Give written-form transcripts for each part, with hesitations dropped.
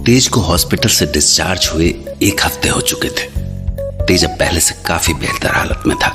तेज को हॉस्पिटल से डिस्चार्ज हुए 1 हफ्ते हो चुके थे। तेज अब पहले से काफी बेहतर हालत में था,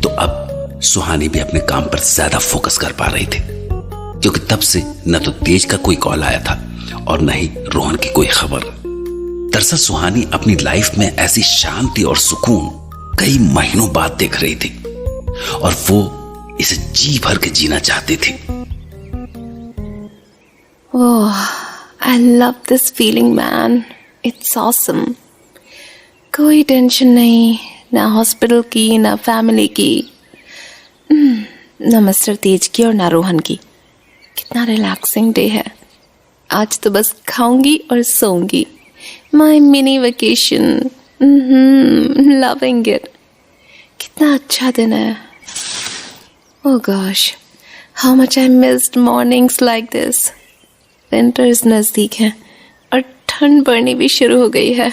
तो अब सुहानी भी अपने काम पर ज्यादा फोकस कर पा रही थी, क्योंकि तब से न तो तेज का कोई कॉल आया था और न ही रोहन की कोई खबर। दरअसल सुहानी अपनी लाइफ में ऐसी शांति और सुकून कई महीनों बाद देख रही थी और वो इसे जी भर के जीना चाहती थी। ओह, I love this feeling, man. It's awesome. कोई टेंशन नहीं, ना हॉस्पिटल की, ना फैमिली की, ना मिस्टर तेज की और ना रोहन की। कितना रिलैक्सिंग डे है। आज तो बस खाऊंगी और सोऊंगी। My mini vacation. Loving it. कितना अच्छा दिन है। Oh gosh, how much I missed mornings like this. Winters नजदीक है और ठंड बढ़नी भी शुरू हो गई है।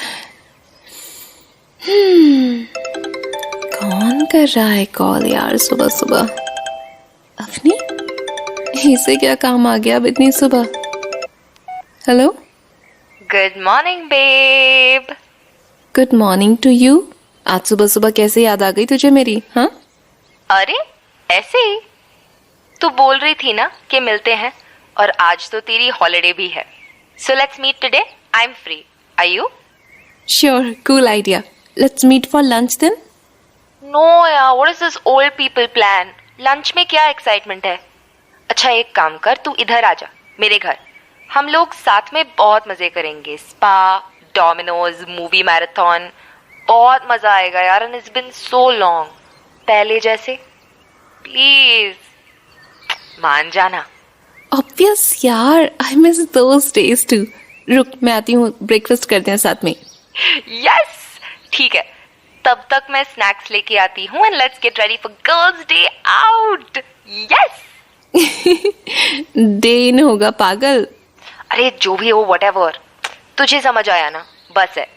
कौन कर रहा है कॉल यार सुबह सुबह? अवनी, इसे क्या काम आ गया अब इतनी सुबह? Hello, good morning babe. Good morning to you. आज सुबह सुबह कैसे याद आ गई तुझे मेरी? हाँ, अरे ऐसे ही तू बोल रही थी ना कि मिलते हैं, और आज तो तेरी हॉलिडे भी है, so let's meet today. I am free, are you? Sure, cool idea. Let's meet for lunch then. No यार, what is this old people plan? Lunch में क्या एक्साइटमेंट है? अच्छा एक काम कर, तू इधर आ जा मेरे घर, हम लोग साथ में बहुत मजे करेंगे। स्पा, डोमिनोज, मूवी मैराथन, बहुत मजा आएगा यार। And it's been so long, पहले जैसे। प्लीज मान जाना। ऑब्वियस यार, I miss those days too. रुक, मैं आती हूँ, ब्रेकफास्ट करते हैं साथ में। यस, ठीक है, तब तक मैं स्नैक्स लेके आती हूँ and let's get ready for girls day out. Yes. Day in होगा पागल। अरे जो भी हो, व्हाटएवर, तुझे समझ आया ना, बस है।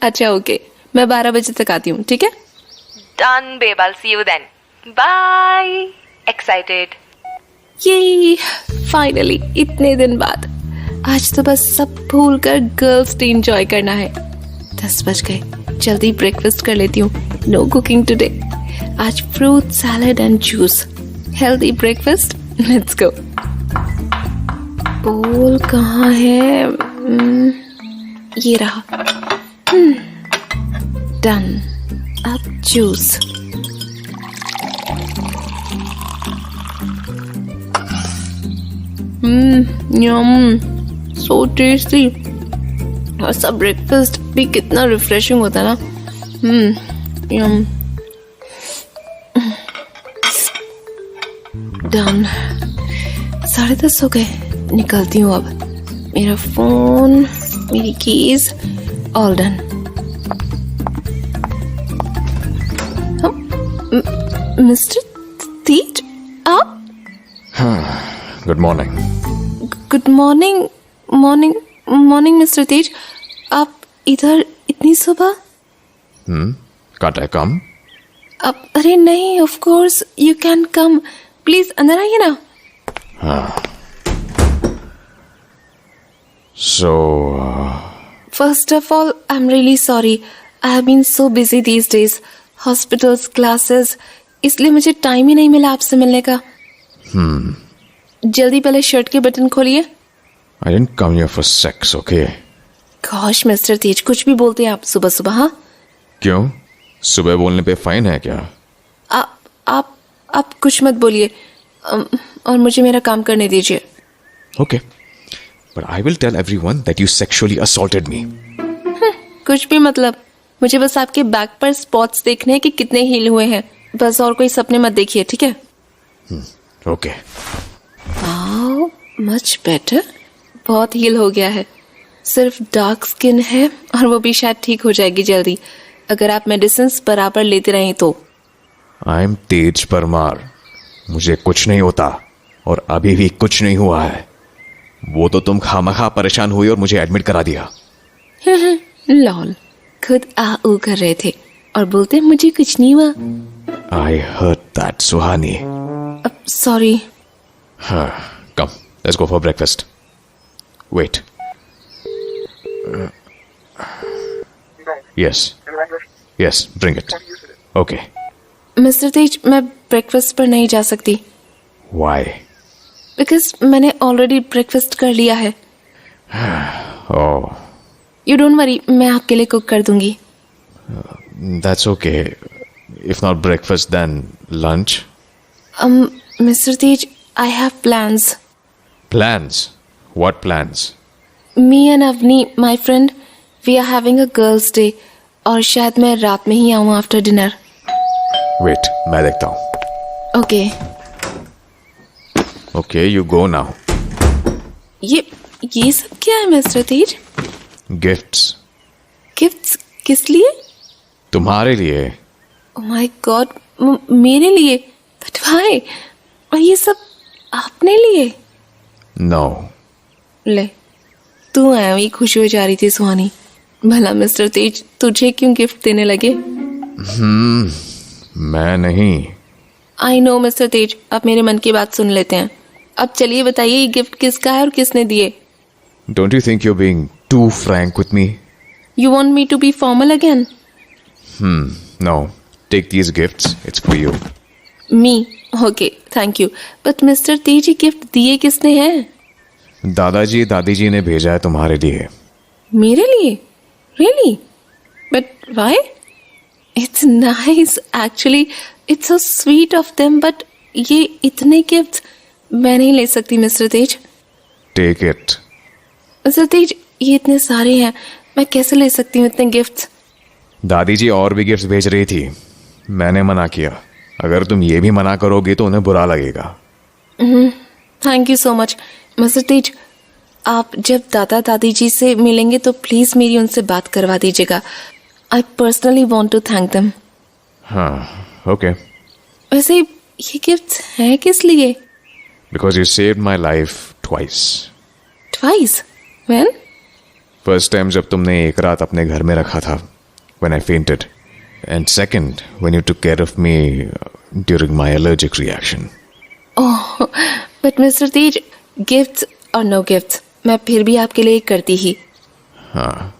अच्छा ओके, मैं 12 बजे तक आती हूँ, ठीक है? Done babe, I will see you then. Bye. Excited. ये फाइनली इतने दिन बाद आज तो बस सब भूल कर गर्ल्स डे एंजॉय करना है। 10 बज गए, जल्दी ब्रेकफास्ट कर लेती हूँ। नो कुकिंग टुडे, आज fruit salad and juice, healthy breakfast. Let's go. बोल कहाँ है? ये रहा। डन। अब जूस। यम, सो टेस्टी। और सब ब्रेकफास्ट भी कितना रिफ्रेशिंग होता है ना। यम। डन। 10:30 हो गए, निकलती हूँ अब। मेरा फोन, मेरी keys, all done. Mister Tej, आप? Good morning. Good morning. Morning mister Tej, आप इधर इतनी सुबह? Can't I come? अब अरे नहीं, of course you can come, please अंदर आइए ना। So, first of all I am really sorry, I have been so busy these days, hospitals, classes, इसलिए मुझे टाइम ही नहीं मिला आपसे मिलने का। जल्दी पहले शर्ट के बटन खोलिए। I didn't come here for sex, okay? Gosh mister Tej, कुछ भी बोलते हैं आप सुबह सुबह। हाँ, क्यों? सुबह बोलने पे फाइन है क्या? आप कुछ मत बोलिए, और मुझे मेरा काम करने दीजिए। Okay. But I will tell everyone that you sexually assaulted me. कुछ भी मतलब, मुझे बस आपके बैक पर स्पॉट्स देखने हैं कि कितने हील हुए हैं, बस, और कोई सपने मत देखिए, ठीक है? Okay. Wow, much better. बहुत हील हो गया है, सिर्फ डार्क स्किन है और वो भी शायद ठीक हो जाएगी जल्दी, अगर आप मेडिसिन बराबर लेते रहें तो। I'm तेज परमार, मुझे कुछ नहीं होता और अभी भी कुछ नहीं हुआ है। वो तो तुम खामखा परेशान हुई और मुझे एडमिट करा दिया। लॉल, खुद आ ऊ कर रहे थे और बोलते मुझे कुछ नहीं हुआ। I heard that, Suhani. Sorry. Come, let's go for breakfast. Wait, yes yes, bring it. Okay. Mister Tej, मैं ब्रेकफास्ट पर नहीं जा सकती व्हाई? बिकॉज मैंने ऑलरेडी ब्रेकफास्ट कर लिया है. ओह, यू डोंट वरी, मैं आपके लिए कुक कर दूंगी. That's okay. If not breakfast then lunch. Mister Tej, I have plans. Plans? What plans? Me and Avni, my friend, we are having a girls day और शायद मैं रात में ही आऊँ आफ्टर डिनर. वेट, मैं देखता हूँ. Okay. Okay, you go now. ये सब क्या है मिस्टर तेज? गिफ्ट्स. गिफ्ट्स किस लिए? तुम्हारे लिए. ओह माय गॉड, मेरे लिए? But why? और ये सब आपने लिए? नो. ले, तू आया हुई खुशी हो जा रही थी सुहानी. भला मिस्टर तेज तुझे क्यों गिफ्ट देने लगे? मैं नहीं. आई नो मिस्टर तेज, आप मेरे मन की बात सुन लेते हैं. अब चलिए बताइए, ये गिफ्ट किसका है और किसने दिए? Don't you think you're being too frank with me? You want me to be formal again? No. Take these gifts. It's for you. Me? Okay, thank you. But mister Tej, ये गिफ्ट दिए किसने हैं? दादाजी दादी जी ने भेजा है तुम्हारे लिए. मेरे लिए? Really? But why? It's nice actually. It's so sweet of them. But ये इतने गिफ्ट मैं नहीं ले सकती mister Tej. Take it. Mister Tej, ये इतने सारे हैं, मैं कैसे ले सकती हूँ इतने गिफ्ट? दादी जी और भी गिफ्ट्स भेज रही थी. मैंने मना किया. अगर तुम ये भी मना करोगे तो उन्हें बुरा लगेगा. Thank you so much. Mister Tej, आप जब दादा दादी जी से मिलेंगे तो प्लीज मेरी उनसे बात करवा दीजिएगा. I personally want to thank them. हाँ, ओके. वैसे ये गिफ्ट हैं किस लिए? Because you saved my life twice. Twice? When? First time जब तुमने एक रात अपने घर में रखा था, when I fainted. And second, when you took care of me during my allergic reaction. Oh, but mister Tej, gift और नो गिफ्ट मैं फिर भी आपके लिए करती ही. हाँ.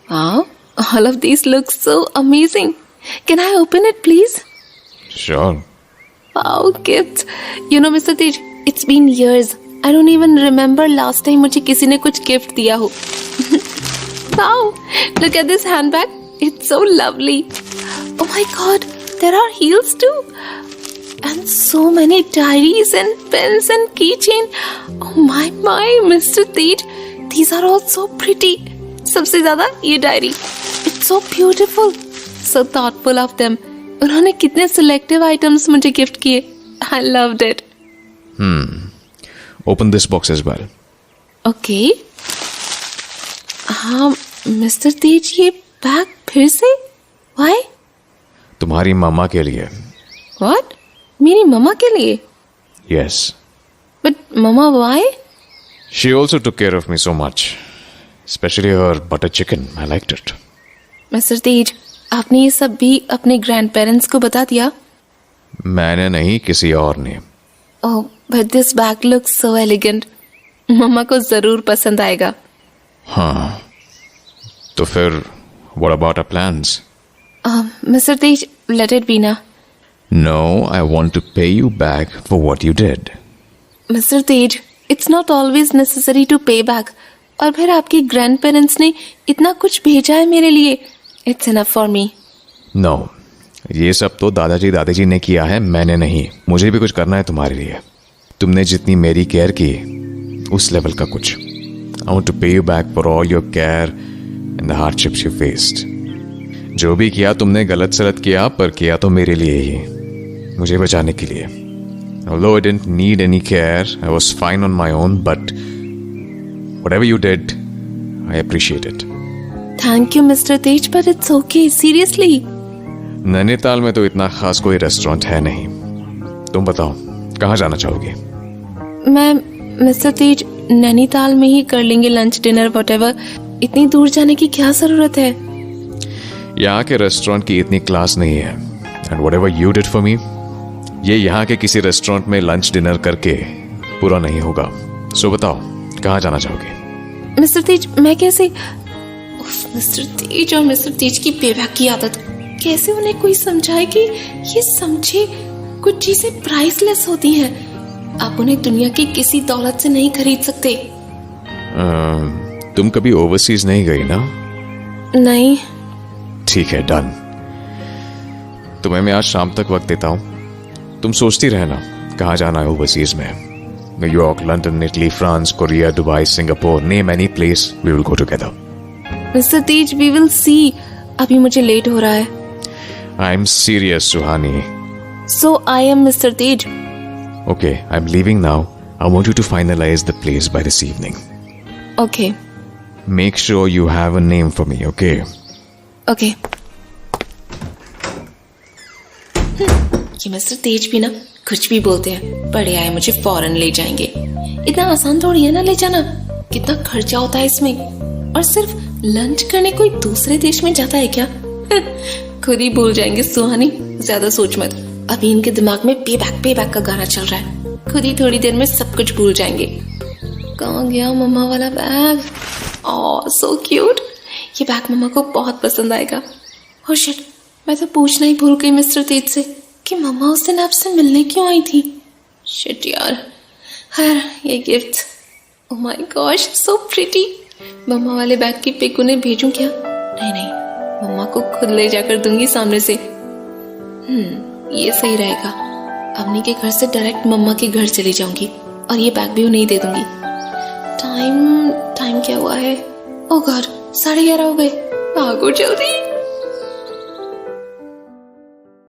Wow, all of these look so amazing. Can I open it, please? Sure. Wow, gifts. You know, Mr. Tej, it's been years. I don't even remember last time मुझे किसी ने कुछ गिफ्ट दिया हो. Wow, look at this handbag. It's so lovely. Oh my God, there are heels too. And so many diaries and pens and keychain. Oh my, Mr. Tej, these are all so pretty. सबसे ज्यादा ये diary. It's so beautiful. So thoughtful of them. उन्होंने कितने selective items मुझे gift किए. I loved it. Open this box as well. Okay. हाँ, mister Tej, ये bag फिर से? Why? तुम्हारी मामा के लिए. What? मेरी मम्मा के लिए? Yes. But मम्मा, why? She also took care of me so much. Especially her butter chicken. I liked it. Mister Tej, आपने ये सब भी अपने ग्रैंड पेरेंट्स को बता दिया? मैंने नहीं, किसी और ने. Oh, but this bag looks so elegant. मम्मा को जरूर पसंद आएगा. हाँ. तो फिर what about our plans? Mister Tej, let it be ना. No, I want to pay you back for what you did. Mister Tej, it's not always necessary to pay back. और फिर आपके ग्रैंड पेरेंट्स ने इतना कुछ भेजा है मेरे लिए. It's enough for me. No. ये सब तो दादाजी दादाजी ने किया है, मैंने नहीं. मुझे भी कुछ करना है तुम्हारे लिए. तुमने जितनी मेरी केयर की, उस लेवल का कुछ. I want to pay you back for all your care and the hardships you faced. जो भी किया तुमने गलत सलत किया, पर किया तो मेरे लिए ही, मुझे बचाने के लिए. Although I didn't need any care, I was fine on my own, but whatever you did, I appreciate it. Thank you mister Tej, but it's okay, seriously. Nainital में तो इतना खास कोई रेस्टोरेंट है नहीं. तुम बताओ, कहाँ जाना चाहोगे? मैं मिस्टर तेज, नैनीताल में ही कर लेंगे लंच डिनर व्हाटएवर. इतनी दूर जाने की क्या जरूरत है? यहाँ के रेस्टोरेंट की इतनी क्लास नहीं है. And whatever you did for me, ये यहाँ के किसी रेस्टोरेंट में लंच डिनर करके पूरा नहीं होगा. सो बताओ, कहाँ जाना चाहोगे? मिस्टर तेज मैं कैसे? मिस्टर तेज और मिस्टर तेज की बेवक की आदत, कैसे उन्हें कोई समझाए कि ये समझे कुछ चीजें प्राइसलेस होती हैं, आप उन्हें दुनिया की किसी दौलत से नहीं खरीद सकते। तुम कभी ओवरसीज नहीं गई ना? नहीं। ठीक है, डन। तुम्हें मैं आज शाम तक वक्त देता हूं, तुम सोचती रहना कहाँ जाना है ओवरसीज में। New York, London, Italy, France, Korea, Dubai, Singapore, name any place, we will go together. Mister Tej we will see, अभी मुझे लेट हो रहा है। I am serious Suhani. So I am mister Tej. Okay, I'm leaving now. I want you to finalize the place by this evening. Okay Make sure you have a name for me, okay? Okay. ये mister तेज भी ना कुछ भी बोलते हैं, बड़े आए मुझे फौरन ले जाएंगे। इतना आसान थोड़ी है ना ले जाना, कितना खर्चा होता है इसमें, और सिर्फ लंच करने कोई दूसरे देश में जाता है क्या? खुद ही भूल जाएंगे सुहानी, ज्यादा सोच मत। अभी इनके दिमाग में पे बैक का गाना चल रहा है, खुद ही थोड़ी देर में सब कुछ भूल जाएंगे। कहाँ गया मम्मा वाला बैग? ओह सो क्यूट, ये बैग मम्मा को बहुत पसंद आएगा। ओह शिट, मैं तो पूछना ही भूल गई मिस्टर तेज से कि मम्मा उस दिन आपसे मिलने क्यों आई थी। शिट यार, खैर ये gift, oh my gosh so pretty. मम्मा वाले बैग की पिक उन्हें भेजूं क्या? नहीं, मम्मा को खुद ले जाकर दूंगी सामने से। ये सही रहेगा। अम्मी के घर से डायरेक्ट मम्मा के घर चली जाऊंगी और ये बैग भी उन्हें दे दूंगी। टाइम क्या हुआ है? ओह गॉड, 11:30 हो गए। भागो जल्दी।